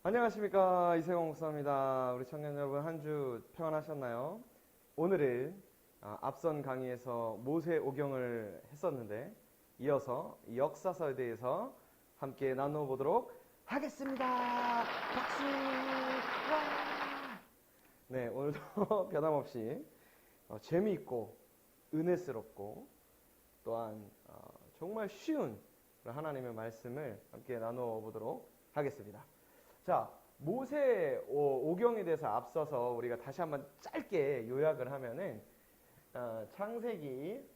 안녕하십니까, 이세공 목사입니다. 우리 청년 여러분, 한 주 평안하셨나요? 오늘은 앞선 강의에서 모세 오경을 했었는데 이어서 역사서에 대해서 함께 나눠보도록 하겠습니다. 박수! 와! 네, 오늘도 변함없이 재미있고 은혜스럽고 또한 정말 쉬운 하나님의 말씀을 함께 나눠보도록 하겠습니다. 자, 모세 오경에 대해서 앞서서 우리가 다시 한번 짧게 요약을 하면은 창세기,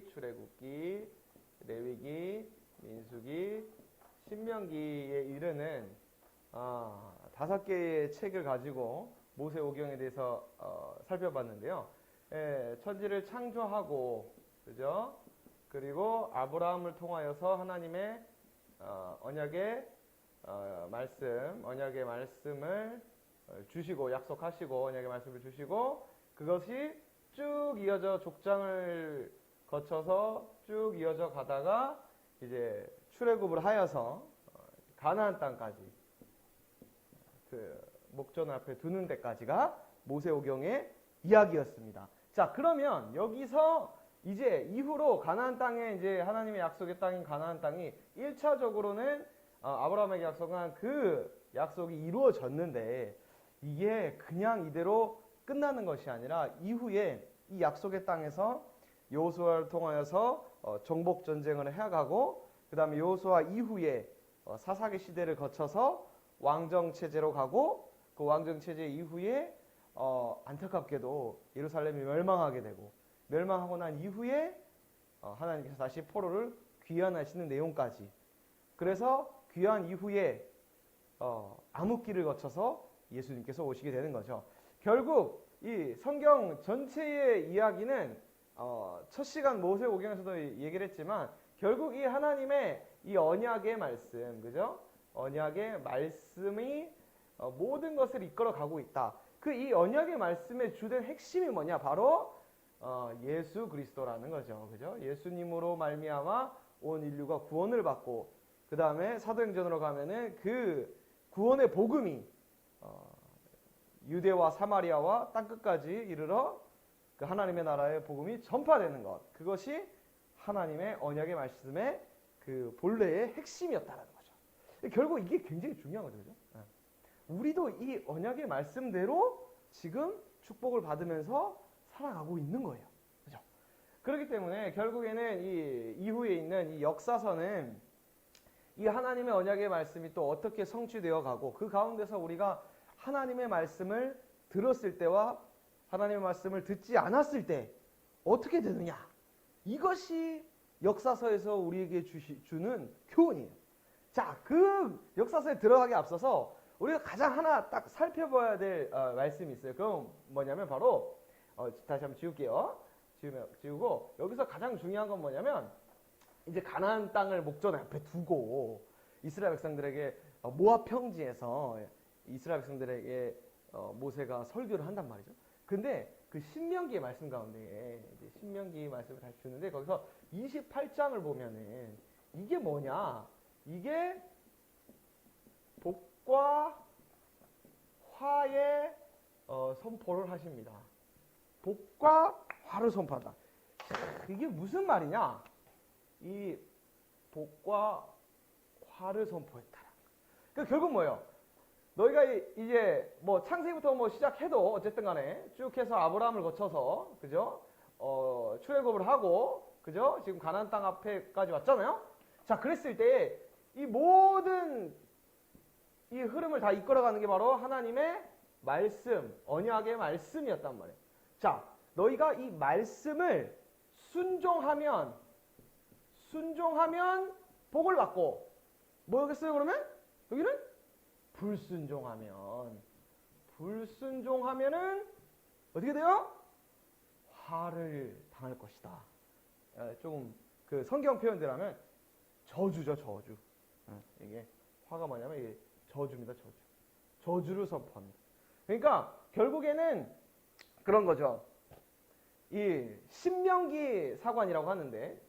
출애굽기, 레위기, 민수기, 신명기에 이르는 5개의 책을 가지고 모세 오경에 대해서 살펴봤는데요. 천지를 창조하고, 그죠? 그리고 아브라함을 통하여서 하나님의 언약의 말씀을 주시고 약속하시고 언약의 말씀을 주시고 그것이 쭉 이어져 족장을 거쳐서 쭉 이어져 가다가 이제 출애굽을 하여서 가나안 땅까지 그 목전 앞에 두는 데까지가 모세오경의 이야기였습니다. 자, 그러면 여기서 이제 이후로 가나안 땅에 이제 하나님의 약속의 땅인 가나안 땅이 1차적으로는 아브라함에게 약속한 그 약속이 이루어졌는데 이게 그냥 이대로 끝나는 것이 아니라 이후에 이 약속의 땅에서 여호수아를 통하여서 정복 전쟁을 해가고 그 다음에 여호수아 이후에 사사기 시대를 거쳐서 왕정 체제로 가고 그 왕정 체제 이후에 안타깝게도 예루살렘이 멸망하게 되고 멸망하고 난 이후에 하나님께서 다시 포로를 귀환하시는 내용까지 그래서 귀환 이후에 암흑기를 거쳐서 예수님께서 오시게 되는 거죠. 결국 이 성경 전체의 이야기는 첫 시간 모세오경에서도 얘기를 했지만 결국 이 하나님의 이 언약의 말씀, 그죠? 언약의 말씀이 모든 것을 이끌어 가고 있다. 그 이 언약의 말씀의 주된 핵심이 뭐냐? 바로 예수 그리스도라는 거죠. 그죠? 예수님으로 말미암아 온 인류가 구원을 받고 그 다음에 사도행전으로 가면은 그 구원의 복음이 유대와 사마리아와 땅끝까지 이르러 그 하나님의 나라의 복음이 전파되는 것. 그것이 하나님의 언약의 말씀의 그 본래의 핵심이었다라는 거죠. 결국 이게 굉장히 중요한 거죠. 그죠? 우리도 이 언약의 말씀대로 지금 축복을 받으면서 살아가고 있는 거예요. 그죠? 그렇기 때문에 결국에는 이 이후에 있는 이 역사서는 이 하나님의 언약의 말씀이 또 어떻게 성취되어 가고 그 가운데서 우리가 하나님의 말씀을 들었을 때와 하나님의 말씀을 듣지 않았을 때 어떻게 되느냐. 이것이 역사서에서 우리에게 주는 교훈이에요. 자, 그 역사서에 들어가기 앞서서 우리가 가장 하나 딱 살펴봐야 될 말씀이 있어요. 그럼 뭐냐면 바로 다시 한번 지울게요. 지우고 여기서 가장 중요한 건 뭐냐면 이제 가나안 땅을 목전 앞에 두고 이스라엘 백성들에게 모압 평지에서 이스라엘 백성들에게 모세가 설교를 한단 말이죠. 근데 그 신명기의 말씀 가운데 이제 신명기 말씀을 다시 주는데 거기서 28장을 보면은 이게 뭐냐? 이게 복과 화의 선포를 하십니다. 복과 화를 선포한다. 이게 무슨 말이냐? 이 복과 화를 선포했다. 그러니까 결국 뭐예요? 너희가 이제 뭐 창세기부터 뭐 시작해도 어쨌든 간에 쭉 해서 아브라함을 거쳐서 그죠? 출애굽을 하고 그죠? 지금 가나안 땅 앞에까지 왔잖아요. 자, 그랬을 때 이 모든 이 흐름을 다 이끌어가는 게 바로 하나님의 말씀, 언약의 말씀이었단 말이에요. 자, 너희가 이 말씀을 순종하면 복을 받고 뭐겠어요 그러면? 여기는 불순종하면은 어떻게 돼요? 화를 당할 것이다. 조금 그 성경 표현대로 저주죠, 저주. 이게 화가 뭐냐면 이게 저주입니다, 저주. 저주를 선포합니다. 그러니까 결국에는 그런 거죠. 이 신명기 사관이라고 하는데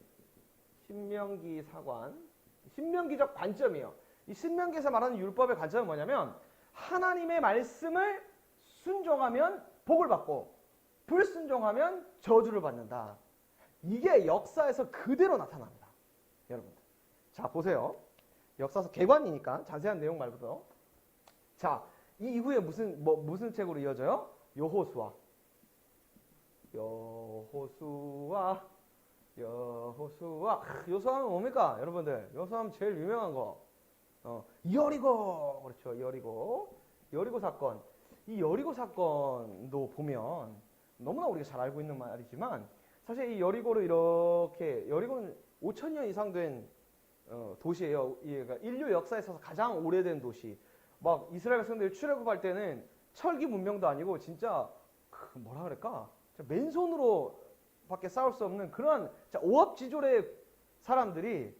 신명기 사관, 신명기적 관점이에요. 이 신명기에서 말하는 율법의 관점은 뭐냐면 하나님의 말씀을 순종하면 복을 받고 불순종하면 저주를 받는다. 이게 역사에서 그대로 나타납니다. 여러분들. 자, 보세요. 역사서 개관이니까 자세한 내용 말고도. 자, 이 이후에 무슨 책으로 이어져요? 여호수아. 여호수아는 뭡니까? 여러분들. 여호수아는 제일 유명한 거. 여리고. 그렇죠. 여리고 사건. 이 여리고 사건도 보면 너무나 우리가 잘 알고 있는 말이지만 사실 이 여리고는 5,000년 이상 된 도시예요. 그러니까 인류 역사에 있어서 가장 오래된 도시. 막 이스라엘 백성들이 출애굽할 때는 철기 문명도 아니고 진짜 뭐라 그럴까? 맨손으로 밖에 싸울 수 없는 그런 오합지졸의 사람들이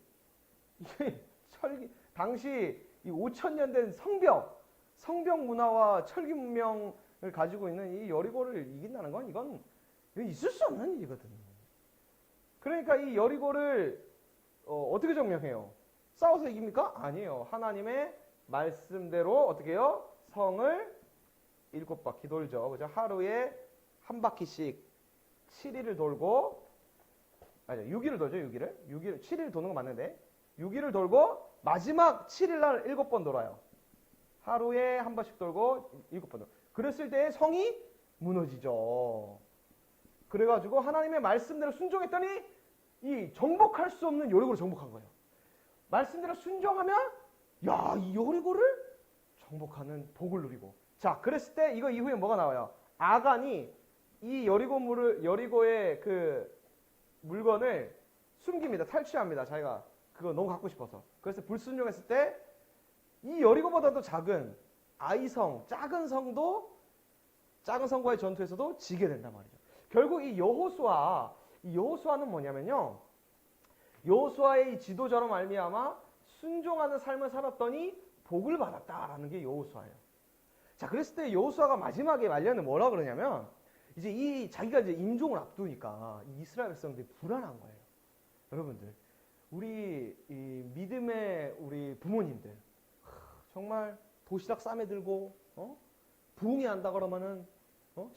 당시 이 5,000년 된 성벽 문화와 철기 문명을 가지고 있는 이 여리고를 이긴다는 건 이건 있을 수 없는 일이거든요. 그러니까 이 여리고를 어떻게 점령해요? 싸워서 이깁니까? 아니에요. 하나님의 말씀대로 어떻게 해요? 성을 7바퀴 돌죠. 그죠? 하루에 한 바퀴씩 7일을 돌고, 아니 6일을 돌죠. 6일 7일 도는 거 맞는데 6일을 돌고 마지막 7일날 7번 돌아요. 하루에 한 번씩 돌고 7번 돌고. 그랬을 때 성이 무너지죠. 그래가지고 하나님의 말씀대로 순종했더니 이 정복할 수 없는 여리고를 정복한 거예요. 말씀대로 순종하면 이 여리고를 정복하는 복을 누리고. 자, 그랬을 때 이거 이후에 뭐가 나와요? 아간이 이 여리고의 그 물건을 숨깁니다. 탈취합니다. 자기가 그거 너무 갖고 싶어서. 그래서 불순종했을 때 이 여리고보다도 작은 아이성, 작은 성과의 전투에서도 지게 된단 말이죠. 결국 이 여호수아는 뭐냐면요. 여호수아의 지도자로 말미암아 순종하는 삶을 살았더니 복을 받았다라는 게 여호수아예요. 자, 그랬을 때 여호수아가 마지막에 말년에 뭐라 그러냐면 이제 자기가 이제 임종을 앞두니까 이 이스라엘 백성들이 불안한 거예요. 여러분들, 우리 이 믿음의 우리 부모님들 정말 도시락 싸매 들고 부흥회 한다 그러면은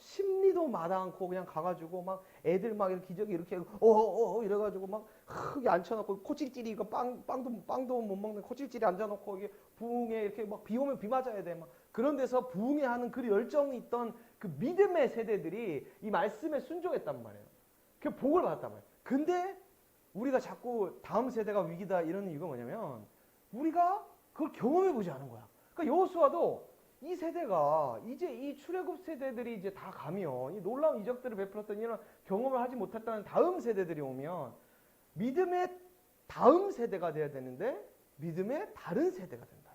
심리도 마다 않고 그냥 가가지고 막 애들 막 이렇게 기저귀 이렇게 이래가지고 막 흙에 앉혀놓고 코찔찔이 이거 빵도 못 먹는 코찔찔이 앉아놓고 이게 부흥회 이렇게 막 비 오면 비 맞아야 돼 막 그런 데서 부흥회 하는 그 열정이 있던 그 믿음의 세대들이 이 말씀에 순종했단 말이에요. 그 복을 받았단 말이에요. 근데 우리가 자꾸 다음 세대가 위기다 이런 이유가 뭐냐면 우리가 그걸 경험해보지 않은 거야. 그러니까 여호수아도 이 세대가 이제 이 출애굽 세대들이 이제 다 가면 이 놀라운 이적들을 베풀었던 이런 경험을 하지 못했다는 다음 세대들이 오면 믿음의 다음 세대가 돼야 되는데 믿음의 다른 세대가 된다.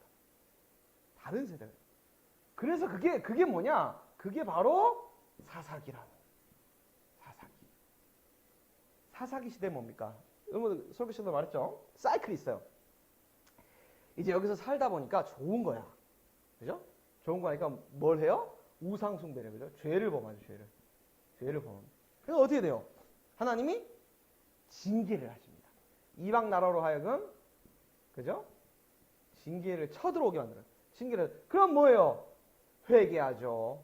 다른 세대가. 그래서 그게 뭐냐? 그게 바로 사사기라는. 사사기 시대 뭡니까? 여러분 설교 시간에 말했죠? 사이클이 있어요. 이제 여기서 살다 보니까 좋은 거야. 그죠? 좋은 거니까 뭘 해요? 우상 숭배를. 그죠? 죄를 범하죠. 죄를 범합니다. 그래서 어떻게 돼요? 하나님이 징계를 하십니다. 이방 나라로 하여금 그죠? 징계를 쳐들어오게 만들어요. 그럼 뭐예요? 회개하죠.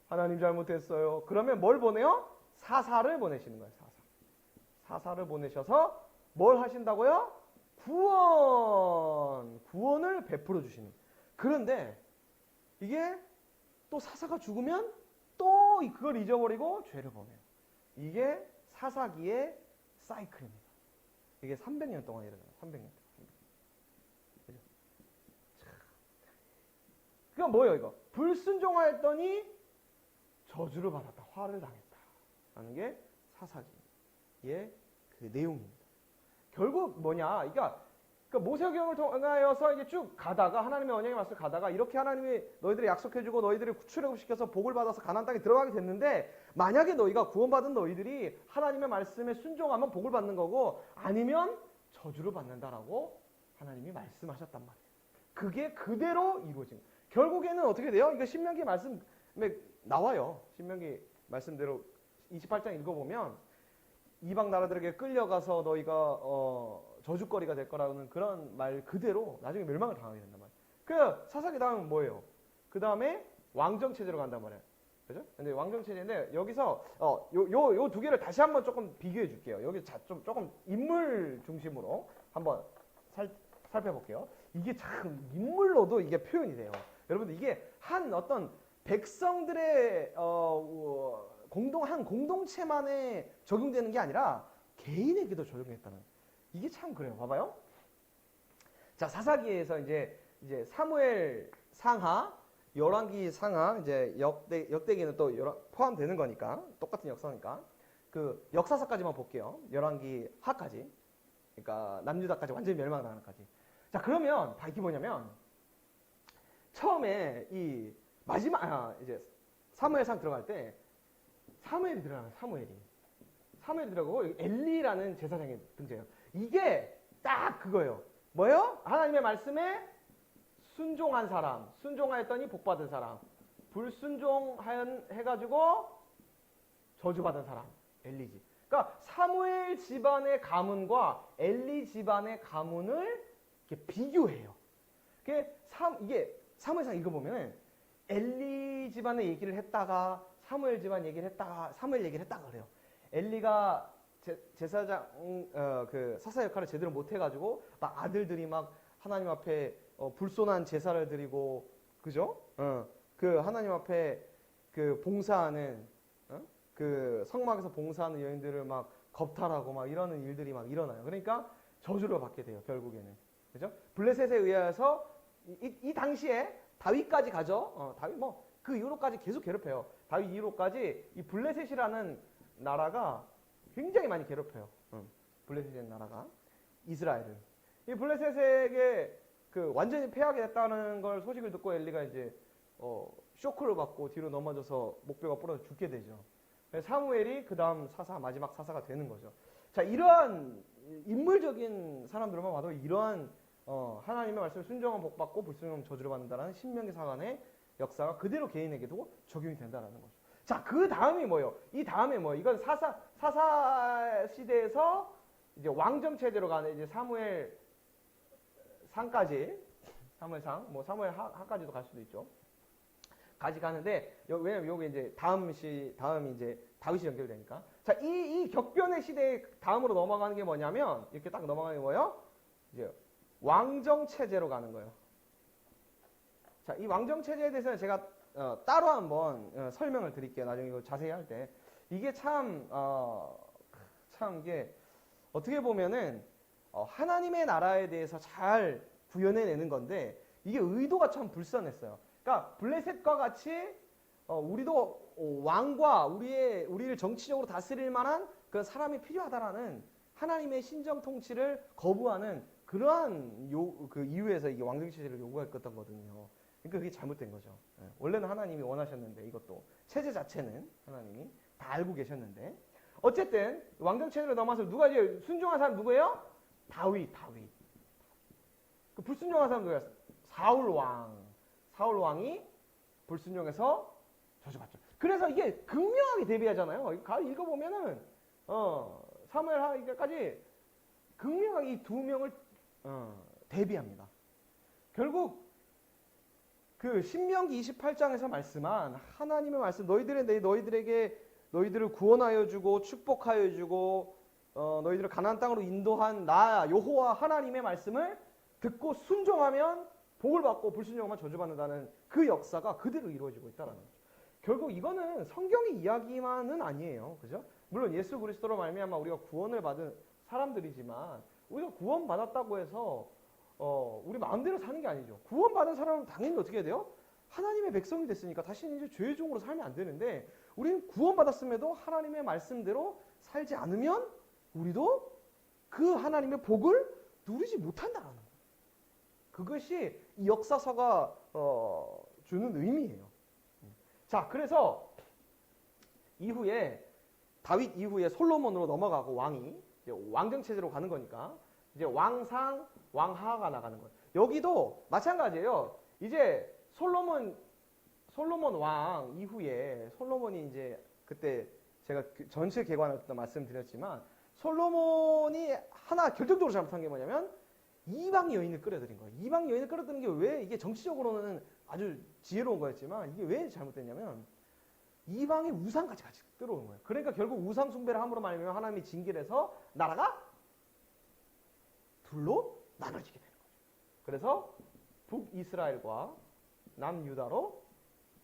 하나님 잘못했어요. 그러면 뭘 보내요? 사사를 보내시는 거예요. 사사를 보내셔서 뭘 하신다고요? 구원을 베풀어 주시는. 그런데 이게 또 사사가 죽으면 또 그걸 잊어버리고 죄를 범해요. 이게 사사기의 사이클입니다. 이게 300년 동안 일어나요. 300년. 그죠? 그건 뭐예요, 이거? 불순종하였더니 저주를 받았다. 화를 당했다. 라는 게 사사기의 그 내용입니다. 결국 뭐냐? 그러니까 모세경을 통하여서 이제 쭉 가다가 하나님의 언약의 말씀을 가다가 이렇게 하나님이 너희들이 약속해주고 너희들이 출애굽시켜서 복을 받아서 가나안 땅에 들어가게 됐는데 만약에 너희가 구원받은 너희들이 하나님의 말씀에 순종하면 복을 받는 거고 아니면 저주를 받는다라고 하나님이 말씀하셨단 말이에요. 그게 그대로 이루어진 거예요. 결국에는 어떻게 돼요? 이거 신명기 말씀에 나와요. 신명기 말씀대로 28장 읽어보면 이방 나라들에게 끌려가서 너희가 저주거리가 될 거라는 그런 말 그대로 나중에 멸망을 당하게 된단 말이에요. 그 사사기 다음은 뭐예요? 그 다음에 왕정 체제로 간단 말이에요. 그죠? 근데 왕정 체제인데 여기서 요 두 개를 다시 한번 조금 비교해 줄게요. 여기 조금 인물 중심으로 한번 살펴볼게요. 이게 참 인물로도 이게 표현이 돼요. 여러분들 이게 한 어떤 백성들의 한 공동체만에 적용되는 게 아니라 개인에게도 적용했다는. 이게 참 그래요. 봐봐요. 자, 사사기에서 이제 사무엘 상하, 열왕기 상하, 이제 역대기는 또 포함되는 거니까 똑같은 역사니까 그 역사서까지만 볼게요. 열왕기 하까지. 그러니까 남유다까지 완전히 멸망당하는까지. 자, 그러면 다 이게 뭐냐면 처음에 이 마지막 이제 사무엘상 들어갈 때 사무엘이 들어가요. 사무엘이 들어가고 엘리라는 제사장이 등장해요. 이게 딱 그거예요. 뭐예요? 하나님의 말씀에 순종한 사람, 순종하였더니 복받은 사람, 불순종해가지고 저주받은 사람, 엘리지. 그러니까 사무엘 집안의 가문과 엘리 집안의 가문을 이렇게 비교해요. 이게 사무엘상 읽어보면 엘리 집안의 얘기를 했다가 사무엘 집안 얘기를 했다가 사무엘 얘기를 했다가 그래요. 엘리가 제사장 그 사사 역할을 제대로 못 해가지고 막 아들들이 막 하나님 앞에 불손한 제사를 드리고 그죠? 그 하나님 앞에 그 봉사하는 그 성막에서 봉사하는 여인들을 막 겁탈하고 막 이러는 일들이 막 일어나요. 그러니까 저주를 받게 돼요. 결국에는 그죠? 블레셋에 의해서 이 당시에 다윗까지 가죠. 다윗 뭐 그 이후로까지 계속 괴롭혀요. 다윗 이후로까지 이 블레셋이라는 나라가 굉장히 많이 괴롭혀요. 블레셋이라는 나라가 이스라엘을. 이 블레셋에게 그 완전히 패하게 됐다는 걸 소식을 듣고 엘리가 이제 쇼크를 받고 뒤로 넘어져서 목뼈가 부러져 죽게 되죠. 사무엘이 그 다음 마지막 사사가 되는 거죠. 자, 이러한 인물적인 사람들만 봐도 이러한 하나님의 말씀을 순종하면 복받고 불순종하면 저주를 받는다라는 신명기 사관의 역사가 그대로 개인에게도 적용이 된다라는 거죠. 자, 그 다음이 뭐예요? 이 다음에 뭐예요? 이건 사사 시대에서 이제 왕정 체제로 가는 이제 사무엘 상까지, 사무엘상, 뭐 사무엘 하까지도 갈 수도 있죠. 까지 가는데 왜냐면 요게 이제 다음이 이제 다윗이 연결되니까. 자, 이 격변의 시대에 다음으로 넘어가는 게 뭐냐면 이렇게 딱 넘어가는 게 뭐예요? 이제 왕정 체제로 가는 거예요. 자, 이 왕정 체제에 대해서는 제가 따로 한번 설명을 드릴게요. 나중에 이거 자세히 할 때. 이게 참 이게 어떻게 보면은 하나님의 나라에 대해서 잘 구현해내는 건데 이게 의도가 참 불선했어요. 그러니까 블레셋과 같이 우리도 왕과 우리를 정치적으로 다스릴 만한 그 사람이 필요하다라는 하나님의 신정 통치를 거부하는 그러한 그 이유에서 이게 왕정 체제를 요구했던 거거든요. 그러니까 그게 잘못된 거죠. 원래는 하나님이 원하셨는데 이것도 체제 자체는 하나님이 다 알고 계셨는데 어쨌든 왕정 체제로 넘어서 누가 이제 순종한 사람 누구예요? 다윗. 그 불순종한 사람 누구예요? 사울 왕이 불순종해서 저주받죠. 그래서 이게 극명하게 대비하잖아요. 가을 읽어보면은 사무엘 하기까지 극명하게 이 두 명을 대비합니다. 결국 그 신명기 28장에서 말씀한 하나님의 말씀 너희들에게 너희들을 구원하여 주고 축복하여 주고 너희들을 가나안 땅으로 인도한 나 여호와 하나님의 말씀을 듣고 순종하면 복을 받고 불순종하면 저주받는다는 그 역사가 그대로 이루어지고 있다는 거죠. 결국 이거는 성경의 이야기만은 아니에요. 그죠? 물론 예수 그리스도로 말미암아 우리가 구원을 받은 사람들이지만 우리가 구원받았다고 해서 우리 마음대로 사는 게 아니죠. 구원받은 사람은 당연히 어떻게 해야 돼요? 하나님의 백성이 됐으니까 다시는 이제 죄의 종으로 살면 안 되는데 우리는 구원받았음에도 하나님의 말씀대로 살지 않으면 우리도 그 하나님의 복을 누리지 못한다는 거예요. 그것이 이 역사서가 주는 의미예요. 자, 그래서 이후에 다윗 이후에 솔로몬으로 넘어가고 왕이 이제 왕정 체제로 가는 거니까 이제 왕상, 왕하가 나가는 거예요. 여기도 마찬가지예요. 이제 솔로몬 왕 이후에 솔로몬이 이제 그때 제가 전체 개관할 때 말씀드렸지만 솔로몬이 하나 결정적으로 잘못한 게 뭐냐면 이방 여인을 끌어들인 거예요. 이방 여인을 끌어들인 게 왜 이게 정치적으로는 아주 지혜로운 거였지만 이게 왜 잘못됐냐면 이방의 우상까지 같이 들어오는 거예요. 그러니까 결국 우상 숭배를 함으로 말미암아 하나님이 징계를 해서 나라가 둘로 나눠지게 되는 거죠. 그래서 북이스라엘과 남유다로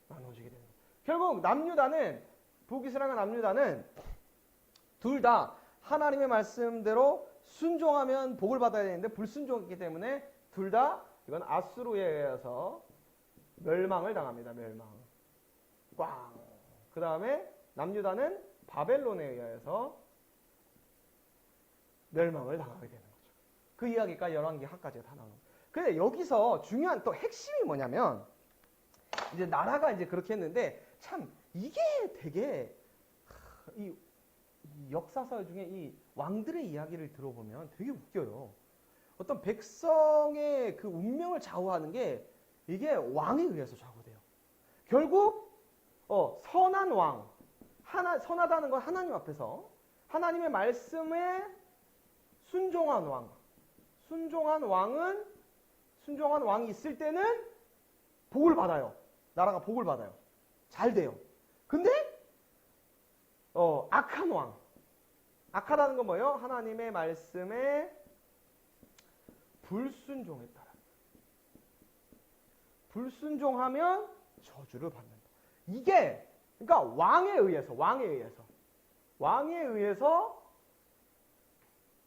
나눠지게 되는 거죠. 결국 남유다는 북이스라엘과 남유다는 둘 다 하나님의 말씀대로 순종하면 복을 받아야 되는데 불순종했기 때문에 둘 다 이건 아수르에 의해서 멸망을 당합니다. 멸망. 꽝. 그 다음에 남유다는 바벨론에 의해서 멸망을 당하게 되는 거죠. 그 이야기가 열왕기 하까지가 다 나오는 거예요. 근데 여기서 중요한 또 핵심이 뭐냐면 이제 나라가 이제 그렇게 했는데 참 이게 되게 이 역사서 중에 이 왕들의 이야기를 들어보면 되게 웃겨요. 어떤 백성의 그 운명을 좌우하는 게 이게 왕에 의해서 좌우돼요. 결국 선한 왕, 선하다는 건 하나님 앞에서 하나님의 말씀에 순종한 왕, 순종한 왕이 있을 때는 복을 받아요. 나라가 복을 받아요. 잘 돼요. 근데 악한 왕, 악하다는 건 뭐예요? 하나님의 말씀에 불순종했다. 불순종하면 저주를 받는다. 이게 그러니까 왕에 의해서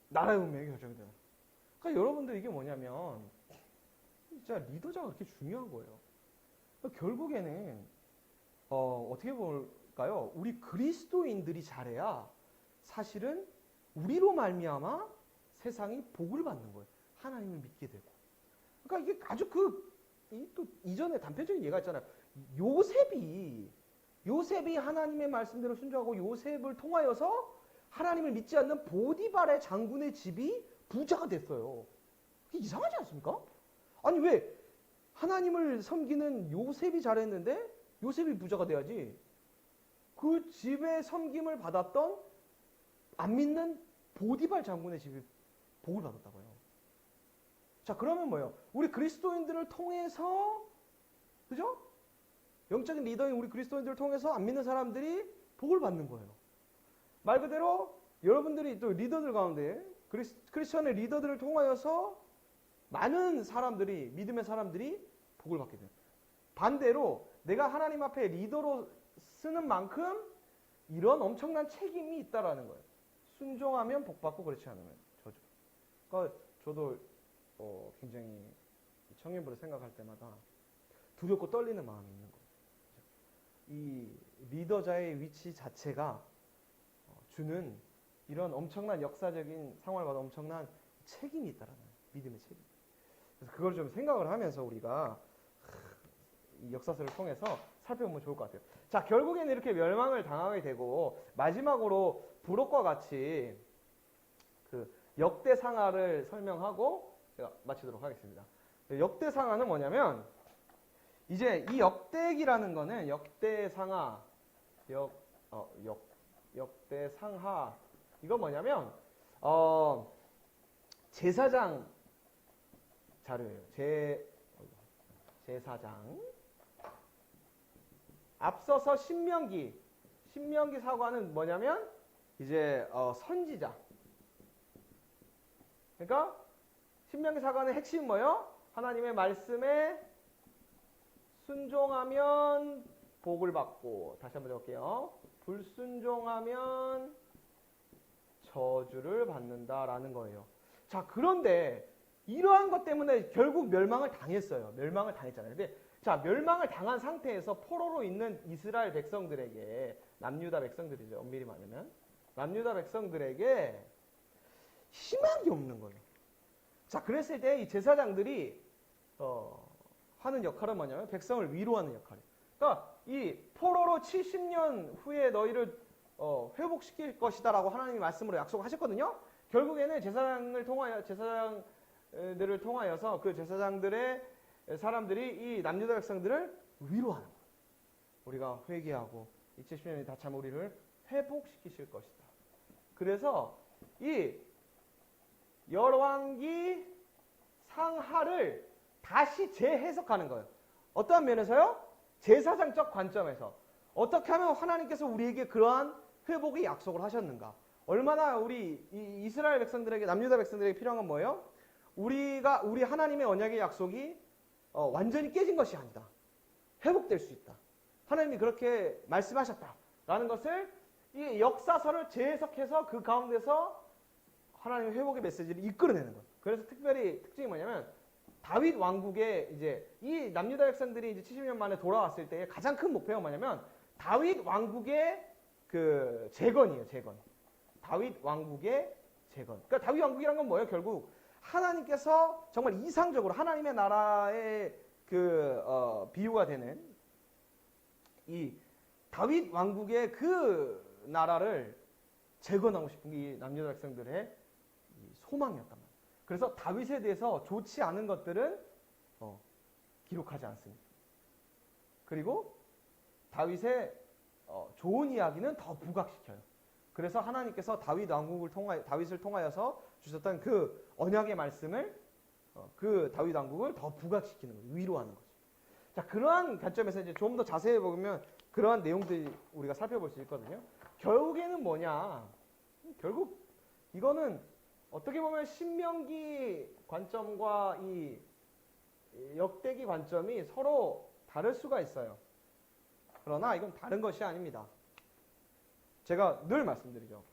나라의 운명이 결정이 되는. 그러니까 여러분들 이게 뭐냐면 진짜 리더자가 그렇게 중요한 거예요. 그러니까 결국에는 어떻게 볼까요? 우리 그리스도인들이 잘해야 사실은 우리로 말미암아 세상이 복을 받는 거예요. 하나님을 믿게 되고. 그러니까 이게 아주 또 이전에 단편적인 예가 있잖아요. 요셉이 하나님의 말씀대로 순종하고 요셉을 통하여서 하나님을 믿지 않는 보디발의 장군의 집이 부자가 됐어요. 그게 이상하지 않습니까? 아니 왜 하나님을 섬기는 요셉이 잘했는데 요셉이 부자가 돼야지. 그 집의 섬김을 받았던 안 믿는 보디발 장군의 집이 복을 받았다고요. 자, 그러면 뭐예요? 우리 그리스도인들을 통해서, 그죠? 영적인 리더인 우리 그리스도인들을 통해서 안 믿는 사람들이 복을 받는 거예요. 말 그대로 여러분들이 또 리더들 가운데 크리스천의 리더들을 통하여서 많은 사람들이, 믿음의 사람들이 복을 받게 돼요. 반대로 내가 하나님 앞에 리더로 쓰는 만큼 이런 엄청난 책임이 있다라는 거예요. 순종하면 복 받고 그렇지 않으면 저주. 그러니까 저도 굉장히 청년부를 생각할 때마다 두렵고 떨리는 마음이 있는 거예요. 이 리더자의 위치 자체가 주는 이런 엄청난 역사적인 상황을 받아 엄청난 책임이 있다라는 믿음의 책임. 그래서 그걸 좀 생각을 하면서 우리가 이 역사서를 통해서 살펴보면 좋을 것 같아요. 자, 결국에는 이렇게 멸망을 당하게 되고 마지막으로 부록과 같이 그 역대상하를 설명하고 제가 마치도록 하겠습니다. 역대상하는 뭐냐면 이제 이 역대기라는 거는 역대상하 역대상하 이거 뭐냐면 제사장 자료예요. 제사장. 앞서서 신명기 사과는 뭐냐면 이제 선지자. 그러니까 신명기 사과는 핵심은 뭐예요? 하나님의 말씀에 순종하면 복을 받고, 다시 한번 적을게요. 불순종하면 저주를 받는다라는 거예요. 자, 그런데 이러한 것 때문에 결국 멸망을 당했어요. 멸망을 당했잖아요. 근데 자, 멸망을 당한 상태에서 포로로 있는 이스라엘 백성들에게, 남유다 백성들이죠. 엄밀히 말하면 남유다 백성들에게 희망이 없는 거예요. 자, 그랬을 때 이 제사장들이 하는 역할은 뭐냐면 백성을 위로하는 역할이에요. 그러니까 이 포로로 70년 후에 너희를 회복시킬 것이다라고 하나님이 말씀으로 약속하셨거든요. 결국에는 제사장들을 통하여서 그 제사장들의 사람들이 이 남유다 백성들을 위로하는 거예요. 우리가 회개하고 70년이 다 참 우리를 회복시키실 것이다. 그래서 이 열왕기 상하를 다시 재해석하는 거예요. 어떠한 면에서요? 제사장적 관점에서 어떻게 하면 하나님께서 우리에게 그러한 회복의 약속을 하셨는가? 얼마나 우리 이스라엘 백성들에게, 남유다 백성들에게 필요한 건 뭐예요? 우리 하나님의 언약의 약속이 완전히 깨진 것이 아니다. 회복될 수 있다. 하나님이 그렇게 말씀하셨다라는 것을 이 역사서를 재해석해서 그 가운데서 하나님의 회복의 메시지를 이끌어내는 거예요. 그래서 특별히 특징이 뭐냐면 다윗 왕국의 이제 이 남유다 백성들이 이제 70년 만에 돌아왔을 때의 가장 큰 목표가 뭐냐면 다윗 왕국의 그 재건이에요. 재건. 다윗 왕국의 재건. 그러니까 다윗 왕국이란 건 뭐예요? 결국 하나님께서 정말 이상적으로 하나님의 나라의 그 비유가 되는 이 다윗 왕국의 그 나라를 재건하고 싶은 게 이 남유다 백성들의 소망이었단 말이에요. 그래서 다윗에 대해서 좋지 않은 것들은 기록하지 않습니다. 그리고 다윗의 좋은 이야기는 더 부각시켜요. 그래서 하나님께서 다윗을 통하여서 주셨던 그 언약의 말씀을 그 다윗 왕국을 더 부각시키는 거예요. 위로하는 거죠. 자, 그러한 관점에서 이제 좀 더 자세히 보면 그러한 내용들이 우리가 살펴볼 수 있거든요. 결국에는 뭐냐? 결국 이거는 어떻게 보면 신명기 관점과 이 역대기 관점이 서로 다를 수가 있어요. 그러나 이건 다른 것이 아닙니다. 제가 늘 말씀드리죠.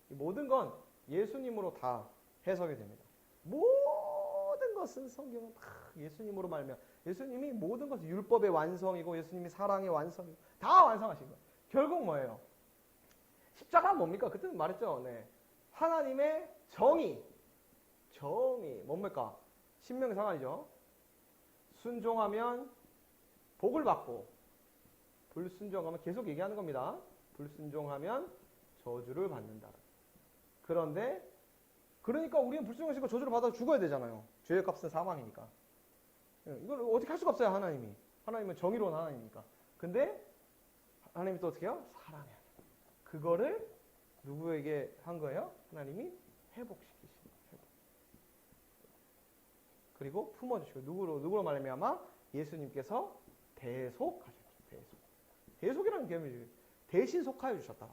모든 건 예수님으로 다 해석이 됩니다. 모든 것은 성경은 다 예수님으로 말하면 예수님이 모든 것은 율법의 완성이고 예수님이 사랑의 완성이고 다 완성하신 거예요. 결국 뭐예요? 십자가는 뭡니까? 그때는 말했죠. 네. 하나님의 정의 뭡니까? 신명상하죠. 순종하면 복을 받고 불순종하면 계속 얘기하는 겁니다. 불순종하면 저주를 받는다. 그러니까 우리는 불순종하시고 저주를 받아 죽어야 되잖아요. 죄의 값은 사망이니까. 이걸 어떻게 할 수가 없어요. 하나님은 정의로운 하나님이니까. 근데 하나님이 또 어떻게 해요? 사랑해. 그거를 누구에게 한 거예요? 하나님이 회복시키신 거예요. 그리고 품어주시고 누구로 말미암아 예수님께서 대속하셨죠. 대속이라는 개념이 대신 속하여 주셨다.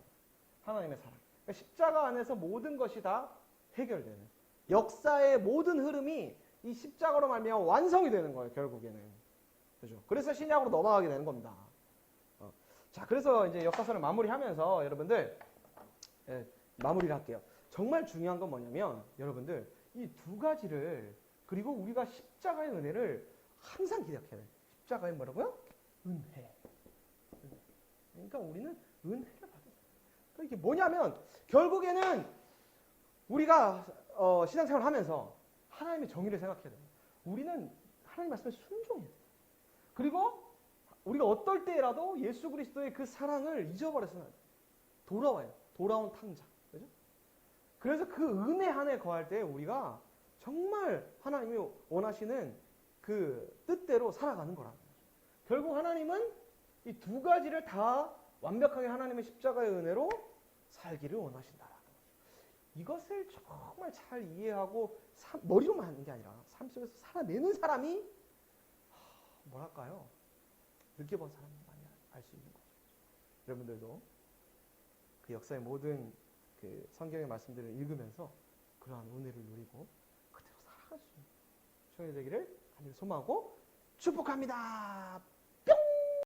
하나님의 사랑. 그러니까 십자가 안에서 모든 것이 다 해결되는. 역사의 모든 흐름이 이 십자가로 말미암아 완성이 되는 거예요. 결국에는. 그죠? 그래서 신약으로 넘어가게 되는 겁니다. 자, 그래서 이제 역사서를 마무리하면서 여러분들 마무리를 할게요. 정말 중요한 건 뭐냐면 여러분들 이 두 가지를 그리고 우리가 십자가의 은혜를 항상 기억해야 돼요. 십자가의 뭐라고요? 은혜. 그러니까 우리는 은혜를 받아요. 그러니까 이게 뭐냐면 결국에는 우리가 신앙생활을 하면서 하나님의 정의를 생각해야 돼요. 우리는 하나님 말씀에 순종해야 돼요. 그리고 우리가 어떨 때라도 예수 그리스도의 그 사랑을 잊어버려서는 돌아와요. 돌아온 탕자. 그죠? 그래서 그 은혜 안에 거할 때 우리가 정말 하나님이 원하시는 그 뜻대로 살아가는 거라는 거죠. 결국 하나님은 이 두 가지를 다 완벽하게 하나님의 십자가의 은혜로 살기를 원하신다라는 거죠. 이것을 정말 잘 이해하고 머리로만 하는 게 아니라 삶 속에서 살아내는 사람이 뭐랄까요? 느껴본 사람이 많이 알 수 있는 거죠. 여러분들도 그 역사의 모든 그 성경의 말씀들을 읽으면서 그러한 은혜를 누리고 그대로 살아갈 수 있는 청년이 되기를 간절히 소망하고 축복합니다.